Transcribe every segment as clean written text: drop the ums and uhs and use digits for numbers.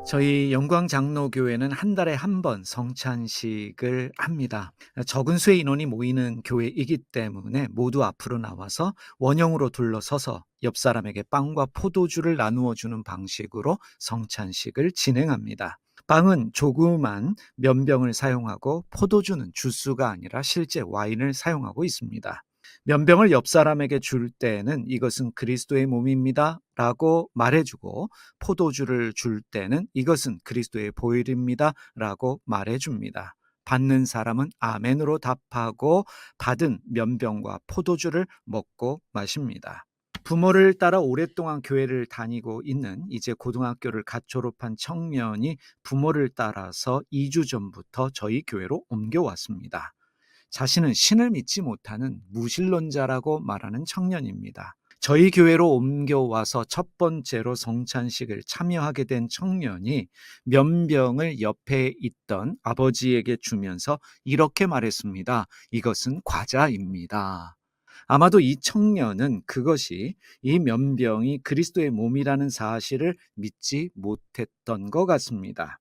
저희 영광장로교회는 한 달에 한 번 성찬식을 합니다. 적은 수의 인원이 모이는 교회이기 때문에 모두 앞으로 나와서 원형으로 둘러서서 옆 사람에게 빵과 포도주를 나누어 주는 방식으로 성찬식을 진행합니다. 빵은 조그만 면병을 사용하고 포도주는 주스가 아니라 실제 와인을 사용하고 있습니다. 면병을 옆 사람에게 줄 때는 이것은 그리스도의 몸입니다 라고 말해주고, 포도주를 줄 때는 이것은 그리스도의 보혈입니다 라고 말해줍니다. 받는 사람은 아멘으로 답하고 받은 면병과 포도주를 먹고 마십니다. 부모를 따라 오랫동안 교회를 다니고 있는 이제 고등학교를 갓 졸업한 청년이 부모를 따라서 2주 전부터 저희 교회로 옮겨왔습니다. 자신은 신을 믿지 못하는 무신론자라고 말하는 청년입니다. 저희 교회로 옮겨와서 첫 번째로 성찬식을 참여하게 된 청년이 면병을 옆에 있던 아버지에게 주면서 이렇게 말했습니다. 이것은 과자입니다. 아마도 이 청년은 그것이, 이 면병이 그리스도의 몸이라는 사실을 믿지 못했던 것 같습니다.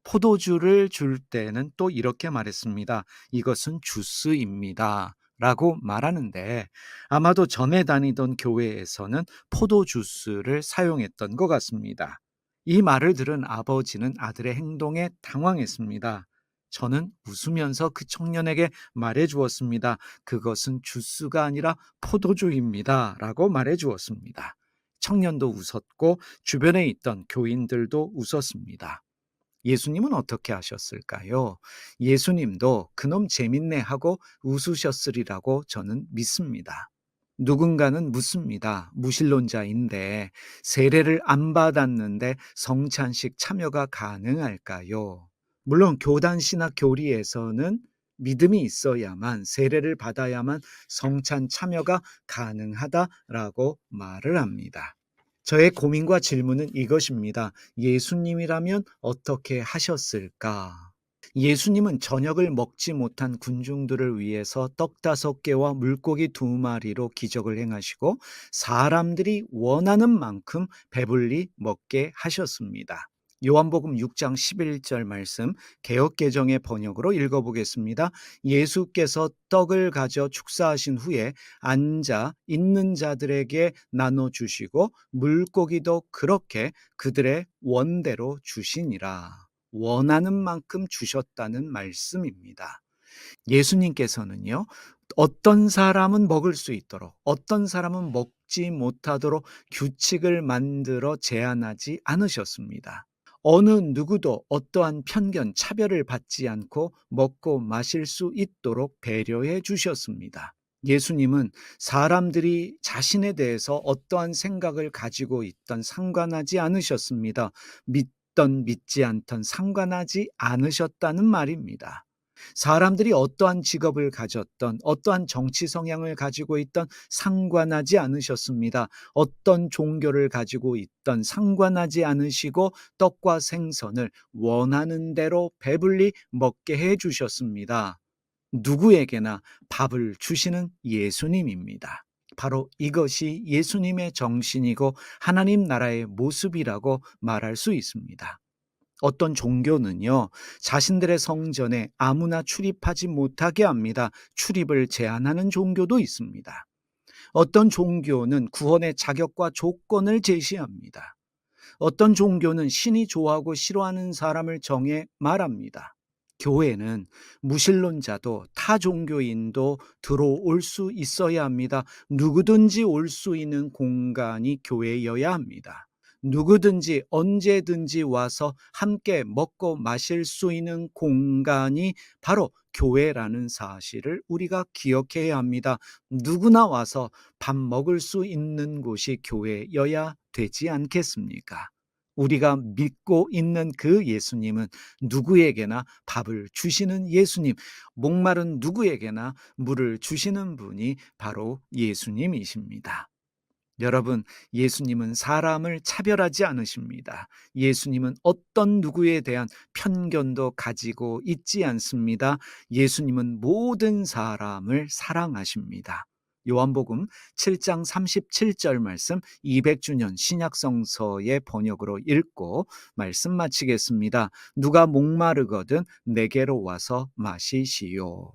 포도주를 줄 때는 또 이렇게 말했습니다. 이것은 주스입니다 라고 말하는데, 아마도 전에 다니던 교회에서는 포도주스를 사용했던 것 같습니다. 이 말을 들은 아버지는 아들의 행동에 당황했습니다. 저는 웃으면서 그 청년에게 말해 주었습니다. 그것은 주스가 아니라 포도주입니다 라고 말해 주었습니다. 청년도 웃었고 주변에 있던 교인들도 웃었습니다. 예수님은 어떻게 하셨을까요? 예수님도 그놈 재밌네 하고 웃으셨으리라고 저는 믿습니다. 누군가는 묻습니다. 무신론자인데 세례를 안 받았는데 성찬식 참여가 가능할까요? 물론 교단 신학 교리에서는 믿음이 있어야만, 세례를 받아야만 성찬 참여가 가능하다라고 말을 합니다. 저의 고민과 질문은 이것입니다. 예수님이라면 어떻게 하셨을까? 예수님은 저녁을 먹지 못한 군중들을 위해서 떡 5개와 물고기 2마리로 기적을 행하시고 사람들이 원하는 만큼 배불리 먹게 하셨습니다. 요한복음 6장 11절 말씀 개역개정의 번역으로 읽어보겠습니다. 예수께서 떡을 가져 축사하신 후에 앉아 있는 자들에게 나눠주시고 물고기도 그렇게 그들의 원대로 주시니라. 원하는 만큼 주셨다는 말씀입니다. 예수님께서는요, 어떤 사람은 먹을 수 있도록, 어떤 사람은 먹지 못하도록 규칙을 만들어 제한하지 않으셨습니다. 어느 누구도 어떠한 편견, 차별을 받지 않고 먹고 마실 수 있도록 배려해 주셨습니다. 예수님은 사람들이 자신에 대해서 어떠한 생각을 가지고 있던 상관하지 않으셨습니다. 믿던 믿지 않던 상관하지 않으셨다는 말입니다. 사람들이 어떠한 직업을 가졌던, 어떠한 정치 성향을 가지고 있던 상관하지 않으셨습니다. 어떤 종교를 가지고 있던 상관하지 않으시고 떡과 생선을 원하는 대로 배불리 먹게 해 주셨습니다. 누구에게나 밥을 주시는 예수님입니다. 바로 이것이 예수님의 정신이고 하나님 나라의 모습이라고 말할 수 있습니다. 어떤 종교는요, 자신들의 성전에 아무나 출입하지 못하게 합니다. 출입을 제한하는 종교도 있습니다. 어떤 종교는 구원의 자격과 조건을 제시합니다. 어떤 종교는 신이 좋아하고 싫어하는 사람을 정해 말합니다. 교회는 무신론자도 타 종교인도 들어올 수 있어야 합니다. 누구든지 올 수 있는 공간이 교회여야 합니다. 누구든지 언제든지 와서 함께 먹고 마실 수 있는 공간이 바로 교회라는 사실을 우리가 기억해야 합니다. 누구나 와서 밥 먹을 수 있는 곳이 교회여야 되지 않겠습니까? 우리가 믿고 있는 그 예수님은 누구에게나 밥을 주시는 예수님, 목마른 누구에게나 물을 주시는 분이 바로 예수님이십니다. 여러분, 예수님은 사람을 차별하지 않으십니다. 예수님은 어떤 누구에 대한 편견도 가지고 있지 않습니다. 예수님은 모든 사람을 사랑하십니다. 요한복음 7장 37절 말씀 200주년 신약성서의 번역으로 읽고 말씀 마치겠습니다. 누가 목마르거든 내게로 와서 마시시오.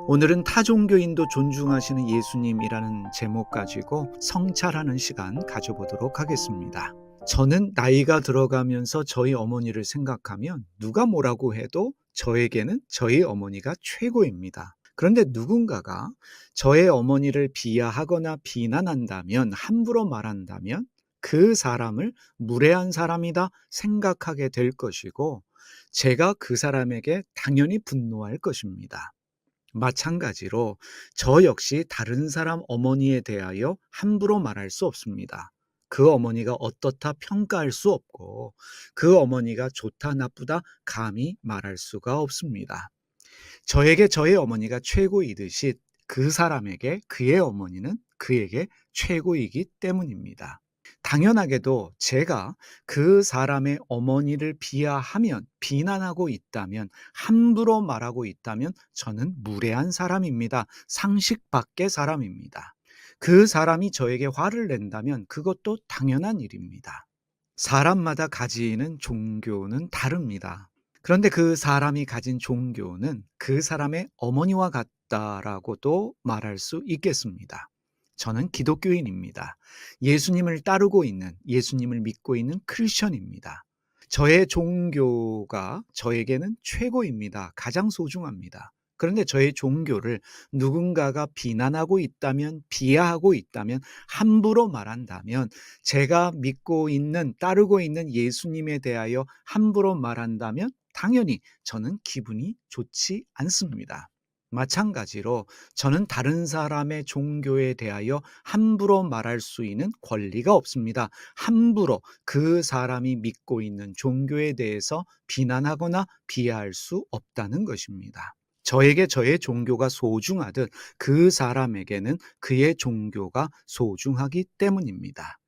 오늘은 타종교인도 존중하시는 예수님이라는 제목 가지고 성찰하는 시간 가져보도록 하겠습니다. 저는 나이가 들어가면서 저희 어머니를 생각하면 누가 뭐라고 해도 저에게는 저희 어머니가 최고입니다. 그런데 누군가가 저의 어머니를 비하하거나 비난한다면, 함부로 말한다면 그 사람을 무례한 사람이다 생각하게 될 것이고, 제가 그 사람에게 당연히 분노할 것입니다. 마찬가지로 저 역시 다른 사람 어머니에 대하여 함부로 말할 수 없습니다. 그 어머니가 어떻다 평가할 수 없고, 그 어머니가 좋다 나쁘다 감히 말할 수가 없습니다. 저에게 저의 어머니가 최고이듯이 그 사람에게 그의 어머니는 그에게 최고이기 때문입니다. 당연하게도 제가 그 사람의 어머니를 비하하면, 비난하고 있다면, 함부로 말하고 있다면 저는 무례한 사람입니다. 상식 밖의 사람입니다. 그 사람이 저에게 화를 낸다면 그것도 당연한 일입니다. 사람마다 가지는 종교는 다릅니다. 그런데 그 사람이 가진 종교는 그 사람의 어머니와 같다라고도 말할 수 있겠습니다. 저는 기독교인입니다. 예수님을 따르고 있는, 예수님을 믿고 있는 크리스천입니다. 저의 종교가 저에게는 최고입니다. 가장 소중합니다. 그런데 저의 종교를 누군가가 비난하고 있다면, 비하하고 있다면, 함부로 말한다면, 제가 믿고 있는, 따르고 있는 예수님에 대하여 함부로 말한다면 당연히 저는 기분이 좋지 않습니다. 마찬가지로 저는 다른 사람의 종교에 대하여 함부로 말할 수 있는 권리가 없습니다. 함부로 그 사람이 믿고 있는 종교에 대해서 비난하거나 비하할 수 없다는 것입니다. 저에게 저의 종교가 소중하듯 그 사람에게는 그의 종교가 소중하기 때문입니다.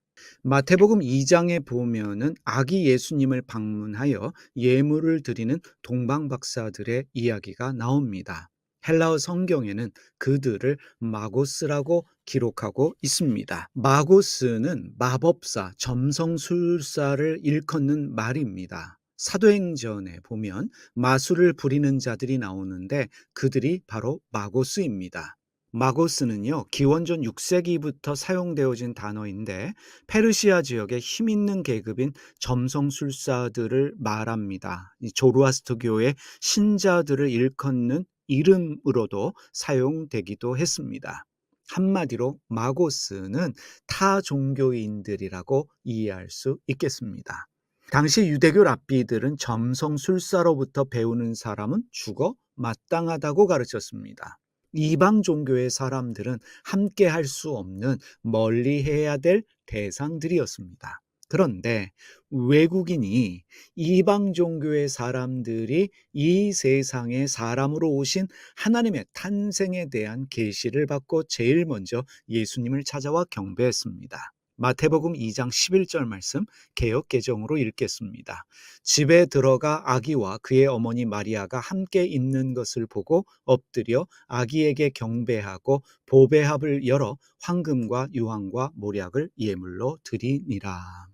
마태복음 2장에 보면은 아기 예수님을 방문하여 예물을 드리는 동방박사들의 이야기가 나옵니다. 헬라어 성경에는 그들을 마고스라고 기록하고 있습니다. 마고스는 마법사, 점성술사를 일컫는 말입니다. 사도행전에 보면 마술을 부리는 자들이 나오는데 그들이 바로 마고스입니다. 마고스는요, 기원전 6세기부터 사용되어진 단어인데 페르시아 지역의 힘 있는 계급인 점성술사들을 말합니다. 이 조로아스터교의 신자들을 일컫는 이름으로도 사용되기도 했습니다. 한마디로 마고스는 타 종교인들이라고 이해할 수 있겠습니다. 당시 유대교 랍비들은 점성술사로부터 배우는 사람은 죽어 마땅하다고 가르쳤습니다. 이방 종교의 사람들은 함께 할 수 없는 멀리 해야 될 대상들이었습니다. 그런데 외국인이, 이방 종교의 사람들이 이 세상에 사람으로 오신 하나님의 탄생에 대한 계시를 받고 제일 먼저 예수님을 찾아와 경배했습니다. 마태복음 2장 11절 말씀 개역 개정으로 읽겠습니다. 집에 들어가 아기와 그의 어머니 마리아가 함께 있는 것을 보고 엎드려 아기에게 경배하고 보배합을 열어 황금과 유황과 몰약을 예물로 드리니라.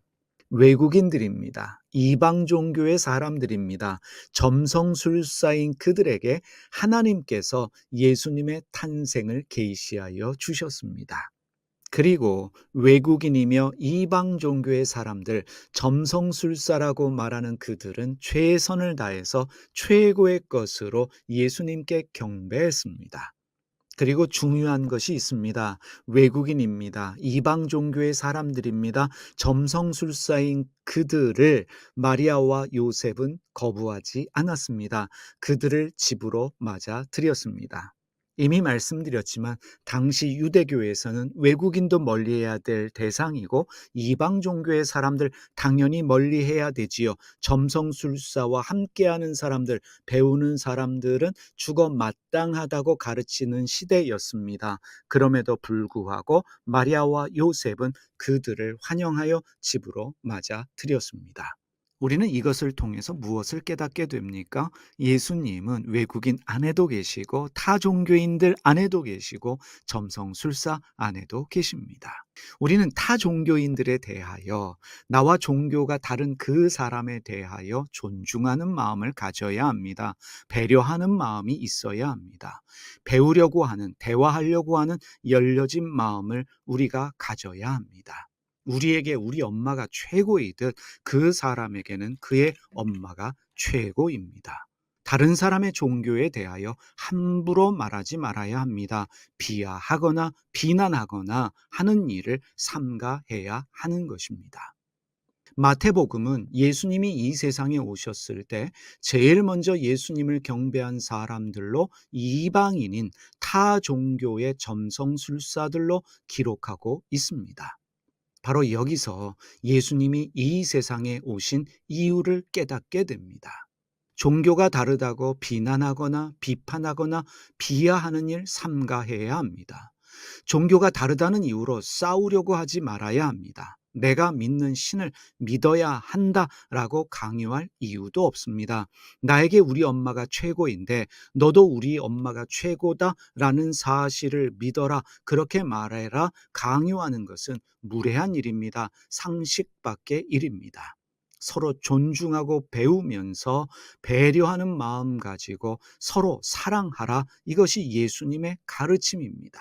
외국인들입니다. 이방 종교의 사람들입니다. 점성술사인 그들에게 하나님께서 예수님의 탄생을 계시하여 주셨습니다. 그리고 외국인이며 이방 종교의 사람들, 점성술사라고 말하는 그들은 최선을 다해서 최고의 것으로 예수님께 경배했습니다. 그리고 중요한 것이 있습니다. 외국인입니다. 이방 종교의 사람들입니다. 점성술사인 그들을 마리아와 요셉은 거부하지 않았습니다. 그들을 집으로 맞아들였습니다. 이미 말씀드렸지만 당시 유대교에서는 외국인도 멀리해야 될 대상이고 이방 종교의 사람들 당연히 멀리해야 되지요. 점성술사와 함께하는 사람들, 배우는 사람들은 죽어 마땅하다고 가르치는 시대였습니다. 그럼에도 불구하고 마리아와 요셉은 그들을 환영하여 집으로 맞아들였습니다. 우리는 이것을 통해서 무엇을 깨닫게 됩니까? 예수님은 외국인 안에도 계시고 타 종교인들 안에도 계시고 점성술사 안에도 계십니다. 우리는 타 종교인들에 대하여 나와 종교가 다른 그 사람에 대하여 존중하는 마음을 가져야 합니다. 배려하는 마음이 있어야 합니다. 배우려고 하는, 대화하려고 하는 열려진 마음을 우리가 가져야 합니다. 우리에게 우리 엄마가 최고이듯 그 사람에게는 그의 엄마가 최고입니다. 다른 사람의 종교에 대하여 함부로 말하지 말아야 합니다. 비하하거나 비난하거나 하는 일을 삼가해야 하는 것입니다. 마태복음은 예수님이 이 세상에 오셨을 때 제일 먼저 예수님을 경배한 사람들로 이방인인 타 종교의 점성술사들로 기록하고 있습니다. 바로 여기서 예수님이 이 세상에 오신 이유를 깨닫게 됩니다. 종교가 다르다고 비난하거나 비판하거나 비하하는 일 삼가해야 합니다. 종교가 다르다는 이유로 싸우려고 하지 말아야 합니다. 내가 믿는 신을 믿어야 한다라고 강요할 이유도 없습니다. 나에게 우리 엄마가 최고인데 너도 우리 엄마가 최고다라는 사실을 믿어라, 그렇게 말해라 강요하는 것은 무례한 일입니다. 상식 밖의 일입니다. 서로 존중하고 배우면서 배려하는 마음 가지고 서로 사랑하라, 이것이 예수님의 가르침입니다.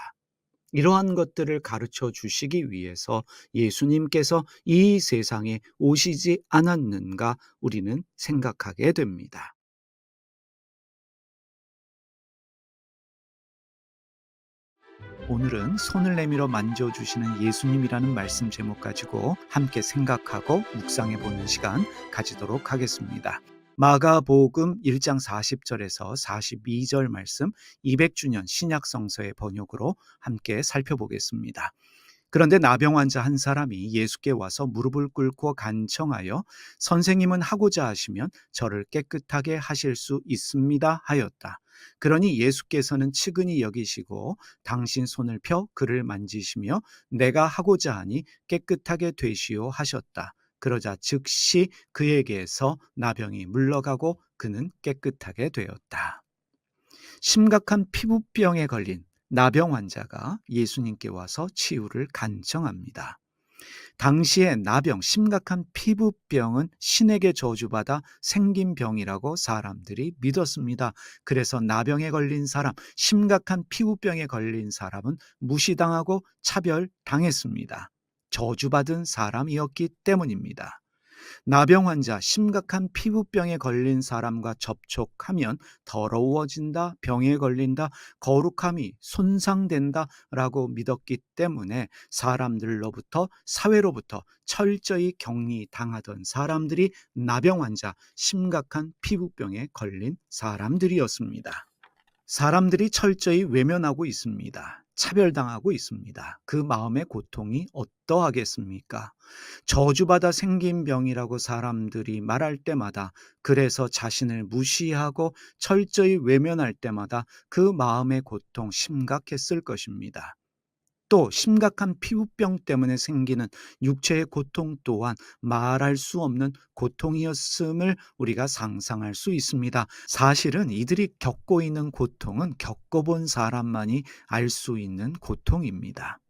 이러한 것들을 가르쳐 주시기 위해서 예수님께서 이 세상에 오시지 않았는가 우리는 생각하게 됩니다. 오늘은 손을 내밀어 만져주시는 예수님이라는 말씀 제목 가지고 함께 생각하고 묵상해 보는 시간 가지도록 하겠습니다. 마가복음 1장 40절에서 42절 말씀 200주년 신약성서의 번역으로 함께 살펴보겠습니다. 그런데 나병 환자 한 사람이 예수께 와서 무릎을 꿇고 간청하여 선생님은 하고자 하시면 저를 깨끗하게 하실 수 있습니다 하였다. 그러니 예수께서는 측은히 여기시고 당신 손을 펴 그를 만지시며 내가 하고자 하니 깨끗하게 되시오 하셨다. 그러자 즉시 그에게서 나병이 물러가고 그는 깨끗하게 되었다. 심각한 피부병에 걸린 나병 환자가 예수님께 와서 치유를 간청합니다. 당시에 나병, 심각한 피부병은 신에게 저주받아 생긴 병이라고 사람들이 믿었습니다. 그래서 나병에 걸린 사람, 심각한 피부병에 걸린 사람은 무시당하고 차별당했습니다. 저주받은 사람이었기 때문입니다. 나병 환자, 심각한 피부병에 걸린 사람과 접촉하면 더러워진다, 병에 걸린다, 거룩함이 손상된다 라고 믿었기 때문에 사람들로부터, 사회로부터 철저히 격리당하던 사람들이 나병 환자, 심각한 피부병에 걸린 사람들이었습니다. 사람들이 철저히 외면하고 있습니다. 차별당하고 있습니다. 그 마음의 고통이 어떠하겠습니까? 저주받아 생긴 병이라고 사람들이 말할 때마다, 그래서 자신을 무시하고 철저히 외면할 때마다 그 마음의 고통 심각했을 것입니다. 또 심각한 피부병 때문에 생기는 육체의 고통 또한 말할 수 없는 고통이었음을 우리가 상상할 수 있습니다. 사실은 이들이 겪고 있는 고통은 겪어본 사람만이 알 수 있는 고통입니다.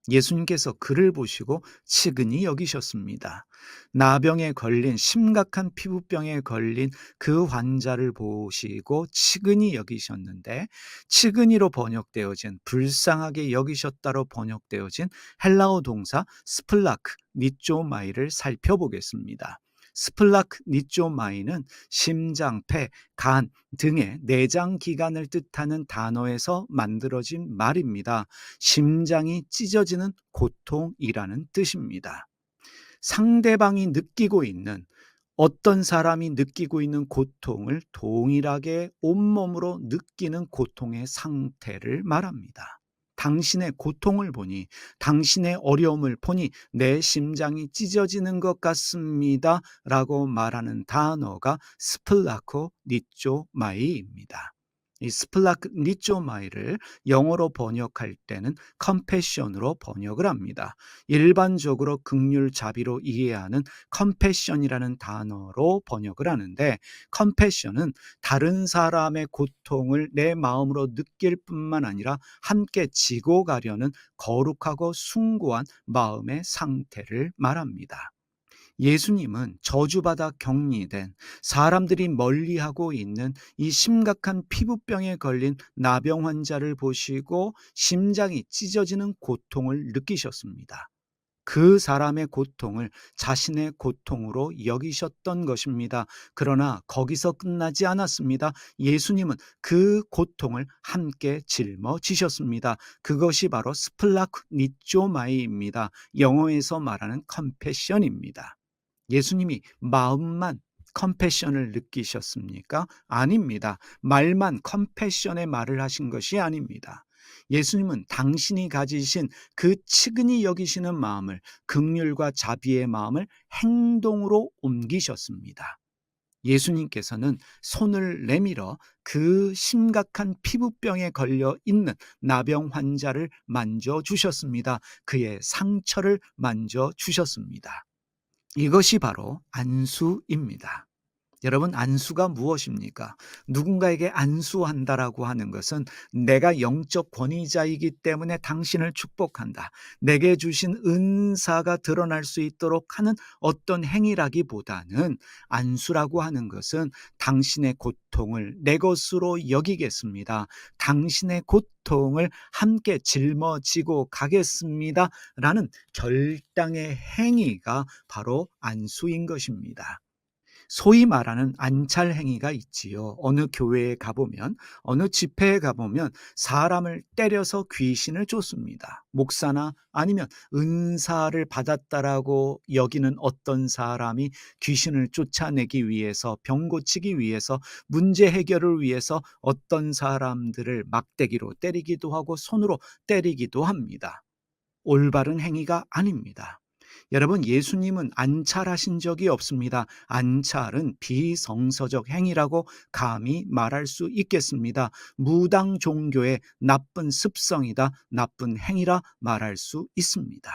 예수님께서 그를 보시고 측은히 여기셨습니다. 나병에 걸린, 심각한 피부병에 걸린 그 환자를 보시고 측은히 여기셨는데, 측은히로 번역되어진, 불쌍하게 여기셨다로 번역되어진 헬라어 동사 스플라크 니쪼마이를 살펴보겠습니다. 스플라크 니쪼마이는 심장, 폐, 간 등의 내장 기관을 뜻하는 단어에서 만들어진 말입니다. 심장이 찢어지는 고통이라는 뜻입니다. 상대방이 느끼고 있는, 어떤 사람이 느끼고 있는 고통을 동일하게 온몸으로 느끼는 고통의 상태를 말합니다. 당신의 고통을 보니, 당신의 어려움을 보니 내 심장이 찢어지는 것 같습니다 라고 말하는 단어가 스플라코 니쪼마이입니다. 이 스플라크니쪼마이를 영어로 번역할 때는 컴패션으로 번역을 합니다. 일반적으로 긍휼 자비로 이해하는 컴패션이라는 단어로 번역을 하는데, 컴패션은 다른 사람의 고통을 내 마음으로 느낄 뿐만 아니라 함께 지고 가려는 거룩하고 숭고한 마음의 상태를 말합니다. 예수님은 저주받아 격리된, 사람들이 멀리하고 있는 이 심각한 피부병에 걸린 나병 환자를 보시고 심장이 찢어지는 고통을 느끼셨습니다. 그 사람의 고통을 자신의 고통으로 여기셨던 것입니다. 그러나 거기서 끝나지 않았습니다. 예수님은 그 고통을 함께 짊어지셨습니다. 그것이 바로 스플라크니쪼마이입니다. 영어에서 말하는 컴패션입니다. 예수님이 마음만 컴패션을 느끼셨습니까? 아닙니다. 말만 컴패션의 말을 하신 것이 아닙니다. 예수님은 당신이 가지신 그 측은히 여기시는 마음을, 긍휼과 자비의 마음을 행동으로 옮기셨습니다. 예수님께서는 손을 내밀어 그 심각한 피부병에 걸려 있는 나병 환자를 만져주셨습니다. 그의 상처를 만져주셨습니다. 이것이 바로 안수입니다. 여러분, 안수가 무엇입니까? 누군가에게 안수한다라고 하는 것은 내가 영적 권위자이기 때문에 당신을 축복한다, 내게 주신 은사가 드러날 수 있도록 하는 어떤 행위라기보다는, 안수라고 하는 것은 당신의 고통을 내 것으로 여기겠습니다, 당신의 고통을 함께 짊어지고 가겠습니다 라는 결단의 행위가 바로 안수인 것입니다. 소위 말하는 안찰 행위가 있지요. 어느 교회에 가보면, 어느 집회에 가보면 사람을 때려서 귀신을 쫓습니다. 목사나 아니면 은사를 받았다라고 여기는 어떤 사람이 귀신을 쫓아내기 위해서, 병 고치기 위해서, 문제 해결을 위해서 어떤 사람들을 막대기로 때리기도 하고 손으로 때리기도 합니다. 올바른 행위가 아닙니다. 여러분, 예수님은 안찰하신 적이 없습니다. 안찰은 비성서적 행위라고 감히 말할 수 있겠습니다. 무당 종교의 나쁜 습성이다, 나쁜 행위라 말할 수 있습니다.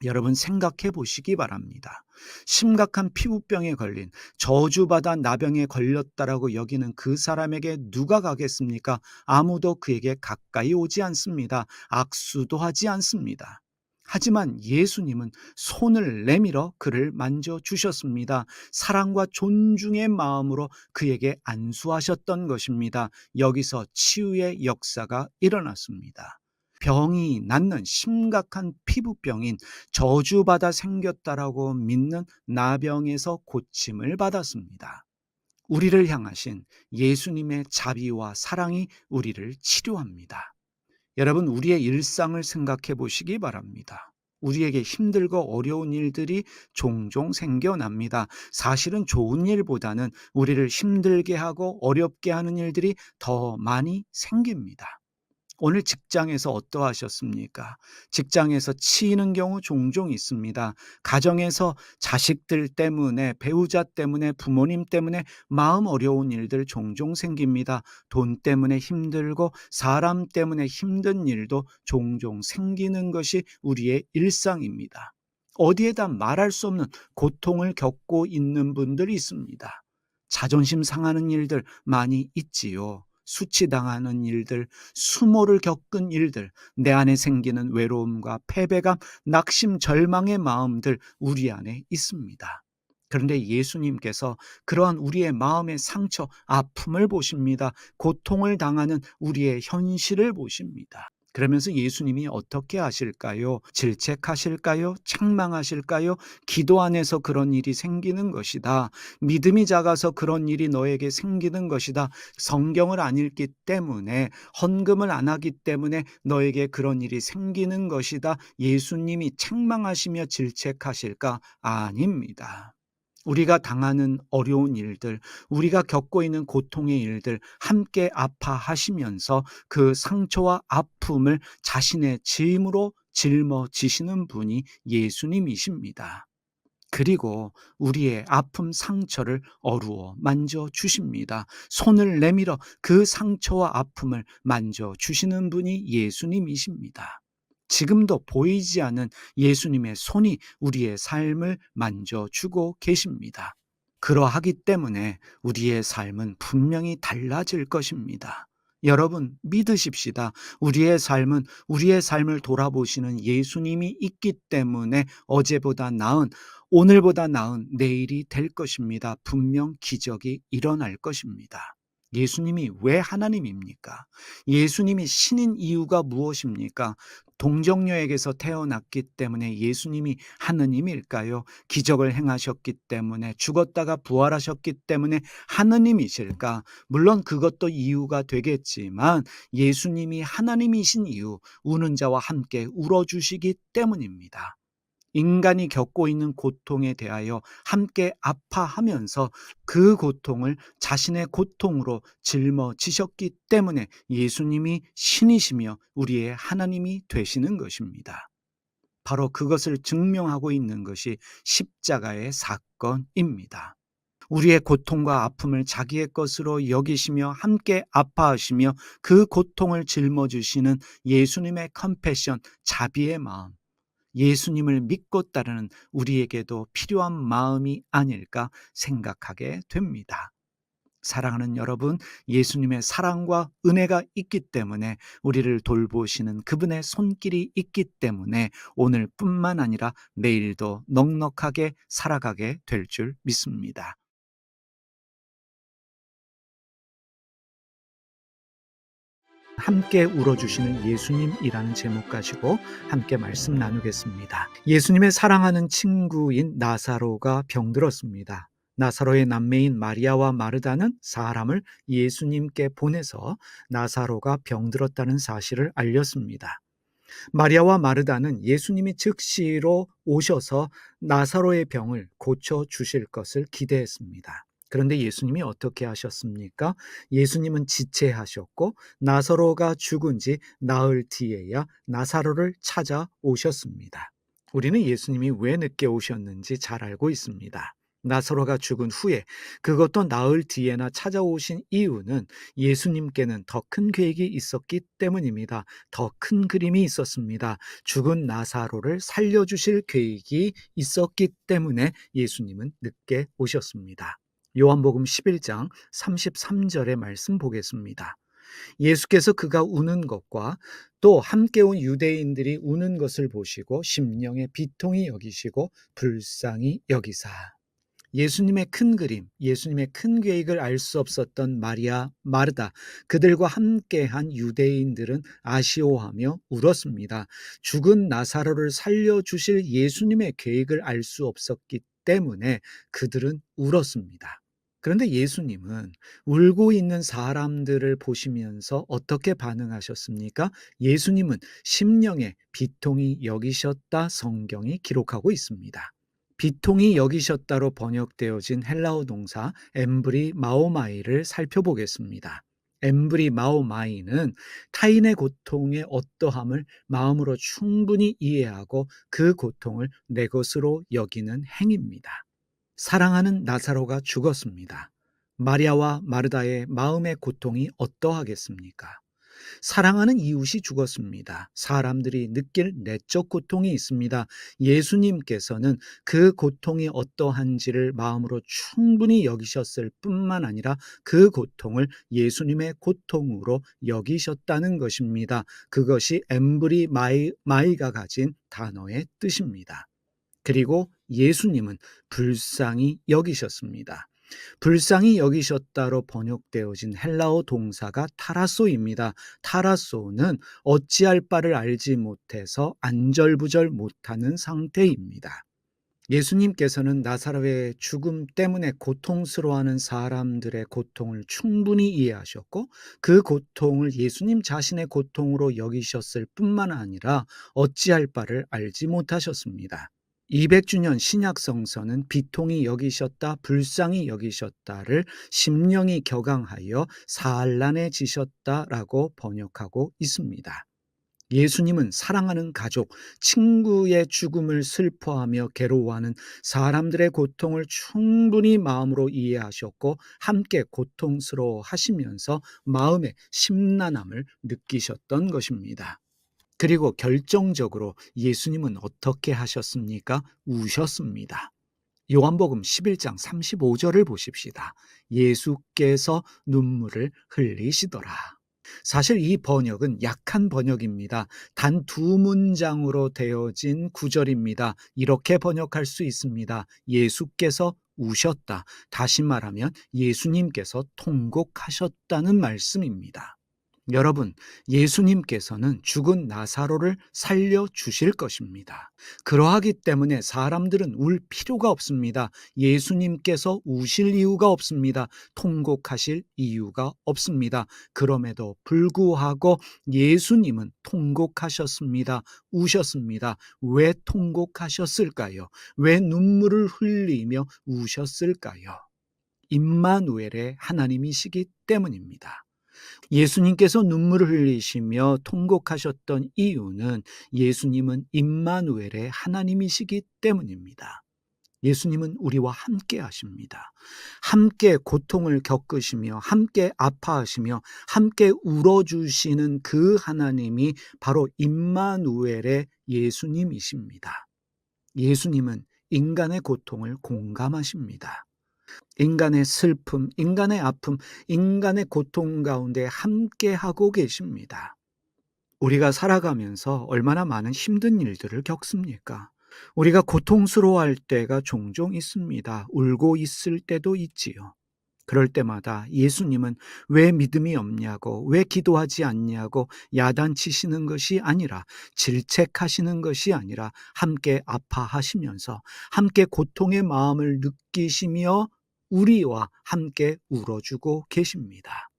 여러분, 생각해 보시기 바랍니다. 심각한 피부병에 걸린, 저주받아 나병에 걸렸다라고 여기는 그 사람에게 누가 가겠습니까? 아무도 그에게 가까이 오지 않습니다. 악수도 하지 않습니다. 하지만 예수님은 손을 내밀어 그를 만져주셨습니다. 사랑과 존중의 마음으로 그에게 안수하셨던 것입니다. 여기서 치유의 역사가 일어났습니다. 병이 낫는 심각한 피부병인, 저주받아 생겼다라고 믿는 나병에서 고침을 받았습니다. 우리를 향하신 예수님의 자비와 사랑이 우리를 치료합니다. 여러분, 우리의 일상을 생각해 보시기 바랍니다. 우리에게 힘들고 어려운 일들이 종종 생겨납니다. 사실은 좋은 일보다는 우리를 힘들게 하고 어렵게 하는 일들이 더 많이 생깁니다. 오늘 직장에서 어떠하셨습니까? 직장에서 치이는 경우 종종 있습니다. 가정에서 자식들 때문에, 배우자 때문에, 부모님 때문에 마음 어려운 일들 종종 생깁니다. 돈 때문에 힘들고 사람 때문에 힘든 일도 종종 생기는 것이 우리의 일상입니다. 어디에다 말할 수 없는 고통을 겪고 있는 분들이 있습니다. 자존심 상하는 일들 많이 있지요. 수치당하는 일들, 수모를 겪은 일들, 내 안에 생기는 외로움과 패배감, 낙심, 절망의 마음들 우리 안에 있습니다. 그런데 예수님께서 그러한 우리의 마음의 상처, 아픔을 보십니다. 고통을 당하는 우리의 현실을 보십니다. 그러면서 예수님이 어떻게 하실까요? 질책하실까요? 책망하실까요? 기도 안에서 그런 일이 생기는 것이다. 믿음이 작아서 그런 일이 너에게 생기는 것이다. 성경을 안 읽기 때문에, 헌금을 안 하기 때문에 너에게 그런 일이 생기는 것이다. 예수님이 책망하시며 질책하실까? 아닙니다. 우리가 당하는 어려운 일들, 우리가 겪고 있는 고통의 일들 함께 아파하시면서 그 상처와 아픔을 자신의 짐으로 짊어지시는 분이 예수님이십니다. 그리고 우리의 아픔 상처를 어루어 만져 주십니다. 손을 내밀어 그 상처와 아픔을 만져 주시는 분이 예수님이십니다. 지금도 보이지 않는 예수님의 손이 우리의 삶을 만져 주고 계십니다. 그러하기 때문에 우리의 삶은 분명히 달라질 것입니다. 여러분 믿으십시다. 우리의 삶을 돌아보시는 예수님이 있기 때문에 어제보다 나은, 오늘보다 나은 내일이 될 것입니다. 분명 기적이 일어날 것입니다. 예수님이 왜 하나님입니까? 예수님이 신인 이유가 무엇입니까? 동정녀에게서 태어났기 때문에 예수님이 하느님일까요? 기적을 행하셨기 때문에, 죽었다가 부활하셨기 때문에 하느님이실까? 물론 그것도 이유가 되겠지만 예수님이 하나님이신 이유, 우는 자와 함께 울어주시기 때문입니다. 인간이 겪고 있는 고통에 대하여 함께 아파하면서 그 고통을 자신의 고통으로 짊어지셨기 때문에 예수님이 신이시며 우리의 하나님이 되시는 것입니다. 바로 그것을 증명하고 있는 것이 십자가의 사건입니다. 우리의 고통과 아픔을 자기의 것으로 여기시며 함께 아파하시며 그 고통을 짊어지시는 예수님의 컴패션, 자비의 마음, 예수님을 믿고 따르는 우리에게도 필요한 마음이 아닐까 생각하게 됩니다. 사랑하는 여러분, 예수님의 사랑과 은혜가 있기 때문에, 우리를 돌보시는 그분의 손길이 있기 때문에 오늘뿐만 아니라 내일도 넉넉하게 살아가게 될 줄 믿습니다. 함께 울어주시는 예수님이라는 제목 가지고 함께 말씀 나누겠습니다. 예수님의 사랑하는 친구인 나사로가 병들었습니다. 나사로의 남매인 마리아와 마르다는 사람을 예수님께 보내서 나사로가 병들었다는 사실을 알렸습니다. 마리아와 마르다는 예수님이 즉시로 오셔서 나사로의 병을 고쳐 주실 것을 기대했습니다. 그런데 예수님이 어떻게 하셨습니까? 예수님은 지체하셨고 나사로가 죽은 지 나흘 뒤에야 나사로를 찾아오셨습니다. 우리는 예수님이 왜 늦게 오셨는지 잘 알고 있습니다. 나사로가 죽은 후에, 그것도 나흘 뒤에나 찾아오신 이유는 예수님께는 더 큰 계획이 있었기 때문입니다. 더 큰 그림이 있었습니다. 죽은 나사로를 살려주실 계획이 있었기 때문에 예수님은 늦게 오셨습니다. 요한복음 11장 33절의 말씀 보겠습니다. 예수께서 그가 우는 것과 또 함께 온 유대인들이 우는 것을 보시고 심령에 비통히 여기시고 불쌍히 여기사. 예수님의 큰 그림, 예수님의 큰 계획을 알 수 없었던 마리아, 마르다, 그들과 함께한 유대인들은 아쉬워하며 울었습니다. 죽은 나사로를 살려주실 예수님의 계획을 알 수 없었기 때문에 그들은 울었습니다. 그런데 예수님은 울고 있는 사람들을 보시면서 어떻게 반응하셨습니까? 예수님은 심령에 비통히 여기셨다, 성경이 기록하고 있습니다. 비통히 여기셨다로 번역되어진 헬라어 동사 엠브리 마오마이를 살펴보겠습니다. 엠브리 마오마이는 타인의 고통의 어떠함을 마음으로 충분히 이해하고 그 고통을 내 것으로 여기는 행위입니다. 사랑하는 나사로가 죽었습니다. 마리아와 마르다의 마음의 고통이 어떠하겠습니까? 사랑하는 이웃이 죽었습니다. 사람들이 느낄 내적 고통이 있습니다. 예수님께서는 그 고통이 어떠한지를 마음으로 충분히 여기셨을 뿐만 아니라 그 고통을 예수님의 고통으로 여기셨다는 것입니다. 그것이 엠브리 마이가 가진 단어의 뜻입니다. 그리고 예수님은 불쌍히 여기셨습니다. 불쌍히 여기셨다로 번역되어진 헬라어 동사가 타라소입니다. 타라소는 어찌할 바를 알지 못해서 안절부절 못하는 상태입니다. 예수님께서는 나사로의 죽음 때문에 고통스러워하는 사람들의 고통을 충분히 이해하셨고, 그 고통을 예수님 자신의 고통으로 여기셨을 뿐만 아니라 어찌할 바를 알지 못하셨습니다. 200주년 신약성서는 비통히 여기셨다, 불쌍히 여기셨다를 심령이 격앙하여 산란해지셨다라고 번역하고 있습니다. 예수님은 사랑하는 가족, 친구의 죽음을 슬퍼하며 괴로워하는 사람들의 고통을 충분히 마음으로 이해하셨고 함께 고통스러워 하시면서 마음의 심란함을 느끼셨던 것입니다. 그리고 결정적으로 예수님은 어떻게 하셨습니까? 우셨습니다. 요한복음 11장 35절을 보십시다. 예수께서 눈물을 흘리시더라. 사실 이 번역은 약한 번역입니다. 단 두 문장으로 되어진 구절입니다. 이렇게 번역할 수 있습니다. 예수께서 우셨다. 다시 말하면 예수님께서 통곡하셨다는 말씀입니다. 여러분, 예수님께서는 죽은 나사로를 살려주실 것입니다. 그러하기 때문에 사람들은 울 필요가 없습니다. 예수님께서 우실 이유가 없습니다. 통곡하실 이유가 없습니다. 그럼에도 불구하고 예수님은 통곡하셨습니다. 우셨습니다. 왜 통곡하셨을까요? 왜 눈물을 흘리며 우셨을까요? 임마누엘의 하나님이시기 때문입니다. 예수님께서 눈물을 흘리시며 통곡하셨던 이유는 예수님은 임마누엘의 하나님이시기 때문입니다. 예수님은 우리와 함께 하십니다. 함께 고통을 겪으시며 함께 아파하시며 함께 울어주시는 그 하나님이 바로 임마누엘의 예수님이십니다. 예수님은 인간의 고통을 공감하십니다. 인간의 슬픔, 인간의 아픔, 인간의 고통 가운데 함께하고 계십니다. 우리가 살아가면서 얼마나 많은 힘든 일들을 겪습니까? 우리가 고통스러워할 때가 종종 있습니다. 울고 있을 때도 있지요. 그럴 때마다 예수님은 왜 믿음이 없냐고, 왜 기도하지 않냐고 야단치시는 것이 아니라, 질책하시는 것이 아니라 함께 아파하시면서 함께 고통의 마음을 느끼시며 우리와 함께 울어주고 계십니다.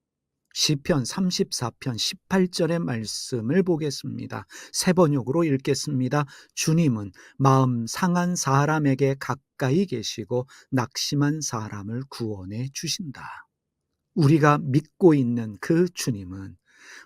시편 34편 18절의 말씀을 보겠습니다. 세 번역으로 읽겠습니다. 주님은 마음 상한 사람에게 가까이 계시고 낙심한 사람을 구원해 주신다. 우리가 믿고 있는 그 주님은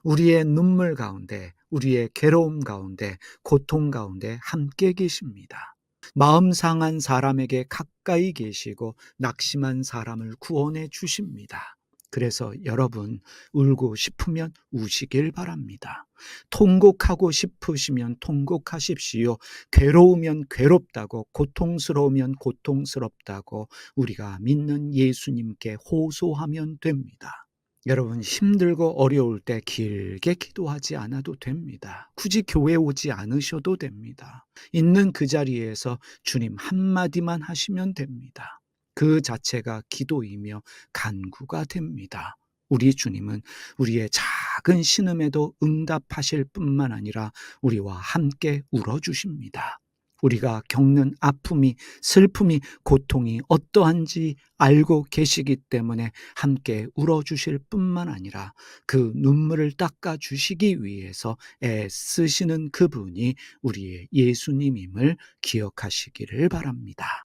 우리의 눈물 가운데, 우리의 괴로움 가운데, 고통 가운데 함께 계십니다. 마음 상한 사람에게 가까이 계시고 낙심한 사람을 구원해 주십니다. 그래서 여러분, 울고 싶으면 우시길 바랍니다. 통곡하고 싶으시면 통곡하십시오. 괴로우면 괴롭다고, 고통스러우면 고통스럽다고 우리가 믿는 예수님께 호소하면 됩니다. 여러분, 힘들고 어려울 때 길게 기도하지 않아도 됩니다. 굳이 교회 오지 않으셔도 됩니다. 있는 그 자리에서 주님 한마디만 하시면 됩니다. 그 자체가 기도이며 간구가 됩니다. 우리 주님은 우리의 작은 신음에도 응답하실 뿐만 아니라 우리와 함께 울어주십니다. 우리가 겪는 아픔이, 슬픔이, 고통이 어떠한지 알고 계시기 때문에 함께 울어주실 뿐만 아니라 그 눈물을 닦아주시기 위해서 애쓰시는 그분이 우리의 예수님임을 기억하시기를 바랍니다.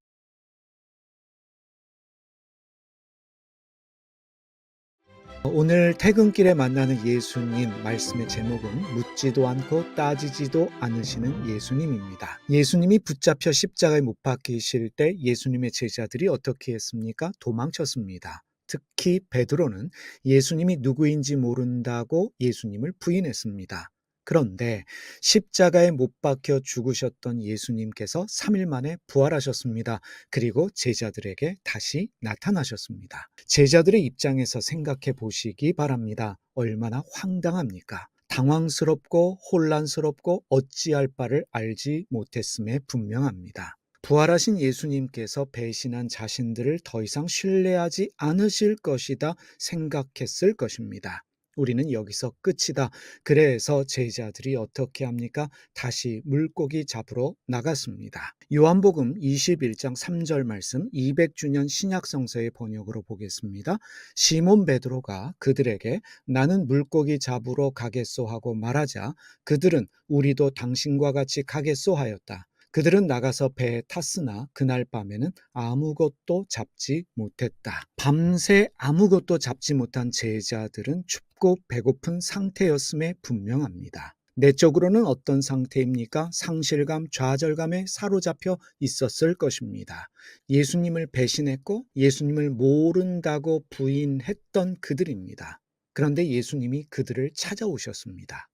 오늘 퇴근길에 만나는 예수님 말씀의 제목은 묻지도 않고 따지지도 않으시는 예수님입니다. 예수님이 붙잡혀 십자가에 못 박히실 때 예수님의 제자들이 어떻게 했습니까? 도망쳤습니다. 특히 베드로는 예수님이 누구인지 모른다고 예수님을 부인했습니다. 그런데 십자가에 못 박혀 죽으셨던 예수님께서 3일 만에 부활하셨습니다. 그리고 제자들에게 다시 나타나셨습니다. 제자들의 입장에서 생각해 보시기 바랍니다. 얼마나 황당합니까? 당황스럽고 혼란스럽고 어찌할 바를 알지 못했음에 분명합니다. 부활하신 예수님께서 배신한 자신들을 더 이상 신뢰하지 않으실 것이다 생각했을 것입니다. 우리는 여기서 끝이다. 그래서 제자들이 어떻게 합니까? 다시 물고기 잡으러 나갔습니다. 요한복음 21장 3절 말씀 200주년 신약성서의 번역으로 보겠습니다. 시몬 베드로가 그들에게 나는 물고기 잡으러 가겠소 하고 말하자 그들은 우리도 당신과 같이 가겠소 하였다. 그들은 나가서 배에 탔으나 그날 밤에는 아무것도 잡지 못했다. 밤새 아무것도 잡지 못한 제자들은 춥고 배고픈 상태였음에 분명합니다. 내적으로는 어떤 상태입니까? 상실감, 좌절감에 사로잡혀 있었을 것입니다. 예수님을 배신했고 예수님을 모른다고 부인했던 그들입니다. 그런데 예수님이 그들을 찾아오셨습니다.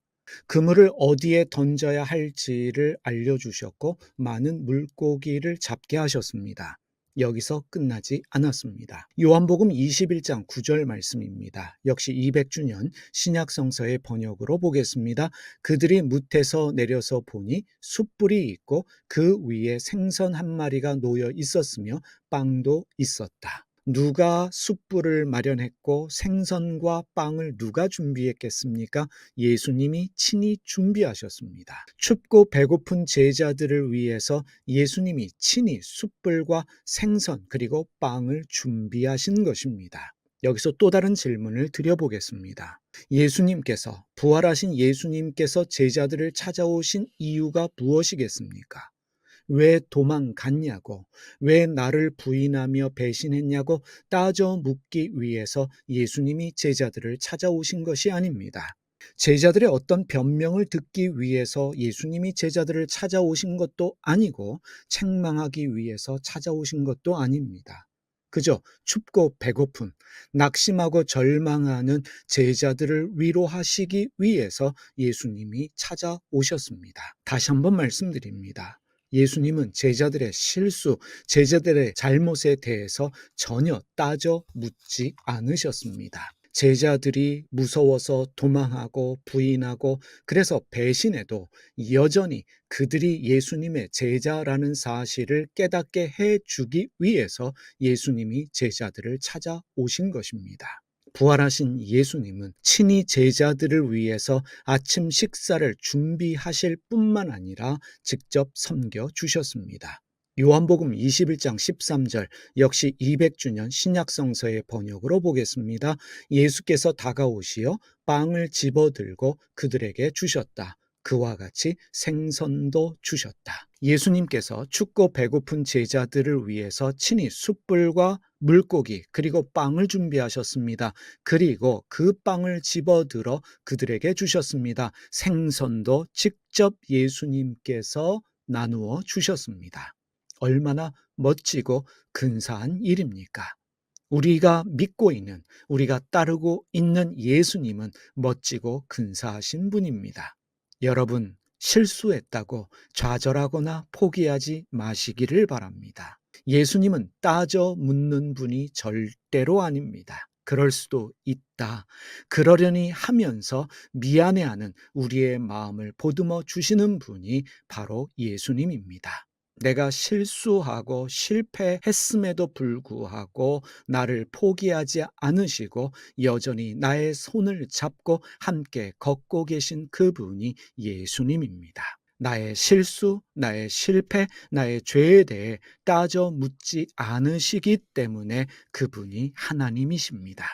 그물을 어디에 던져야 할지를 알려주셨고 많은 물고기를 잡게 하셨습니다. 여기서 끝나지 않았습니다. 요한복음 21장 9절 말씀입니다. 역시 200주년 신약성서의 번역으로 보겠습니다. 그들이 뭇에서 내려서 보니 숯불이 있고 그 위에 생선 한 마리가 놓여 있었으며 빵도 있었다. 누가 숯불을 마련했고 생선과 빵을 누가 준비했겠습니까? 예수님이 친히 준비하셨습니다. 춥고 배고픈 제자들을 위해서 예수님이 친히 숯불과 생선 그리고 빵을 준비하신 것입니다. 여기서 또 다른 질문을 드려보겠습니다. 예수님께서, 부활하신 예수님께서 제자들을 찾아오신 이유가 무엇이겠습니까? 왜 도망갔냐고, 왜 나를 부인하며 배신했냐고 따져 묻기 위해서 예수님이 제자들을 찾아오신 것이 아닙니다. 제자들의 어떤 변명을 듣기 위해서 예수님이 제자들을 찾아오신 것도 아니고 책망하기 위해서 찾아오신 것도 아닙니다. 그저 춥고 배고픈, 낙심하고 절망하는 제자들을 위로하시기 위해서 예수님이 찾아오셨습니다. 다시 한번 말씀드립니다. 예수님은 제자들의 실수, 제자들의 잘못에 대해서 전혀 따져 묻지 않으셨습니다. 제자들이 무서워서 도망하고 부인하고 그래서 배신해도 여전히 그들이 예수님의 제자라는 사실을 깨닫게 해주기 위해서 예수님이 제자들을 찾아오신 것입니다. 부활하신 예수님은 친히 제자들을 위해서 아침 식사를 준비하실 뿐만 아니라 직접 섬겨 주셨습니다. 요한복음 21장 13절 역시 200주년 신약성서의 번역으로 보겠습니다. 예수께서 다가오시어 빵을 집어들고 그들에게 주셨다. 그와 같이 생선도 주셨다. 예수님께서 춥고 배고픈 제자들을 위해서 친히 숯불과 물고기 그리고 빵을 준비하셨습니다. 그리고 그 빵을 집어들어 그들에게 주셨습니다. 생선도 직접 예수님께서 나누어 주셨습니다. 얼마나 멋지고 근사한 일입니까? 우리가 믿고 있는, 우리가 따르고 있는 예수님은 멋지고 근사하신 분입니다. 여러분, 실수했다고 좌절하거나 포기하지 마시기를 바랍니다. 예수님은 따져 묻는 분이 절대로 아닙니다. 그럴 수도 있다. 그러려니 하면서 미안해하는 우리의 마음을 보듬어 주시는 분이 바로 예수님입니다. 내가 실수하고 실패했음에도 불구하고 나를 포기하지 않으시고 여전히 나의 손을 잡고 함께 걷고 계신 그분이 예수님입니다. 나의 실수, 나의 실패, 나의 죄에 대해 따져 묻지 않으시기 때문에 그분이 하나님이십니다.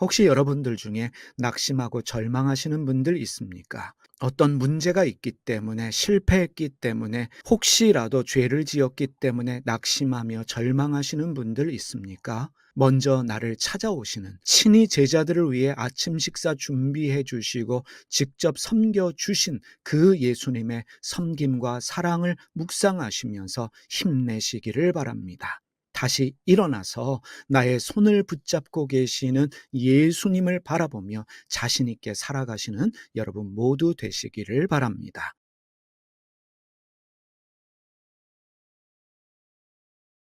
혹시 여러분들 중에 낙심하고 절망하시는 분들 있습니까? 어떤 문제가 있기 때문에, 실패했기 때문에, 혹시라도 죄를 지었기 때문에 낙심하며 절망하시는 분들 있습니까? 먼저 나를 찾아오시는, 친히 제자들을 위해 아침 식사 준비해 주시고 직접 섬겨 주신 그 예수님의 섬김과 사랑을 묵상하시면서 힘내시기를 바랍니다. 다시 일어나서 나의 손을 붙잡고 계시는 예수님을 바라보며 자신 있게 살아가시는 여러분 모두 되시기를 바랍니다.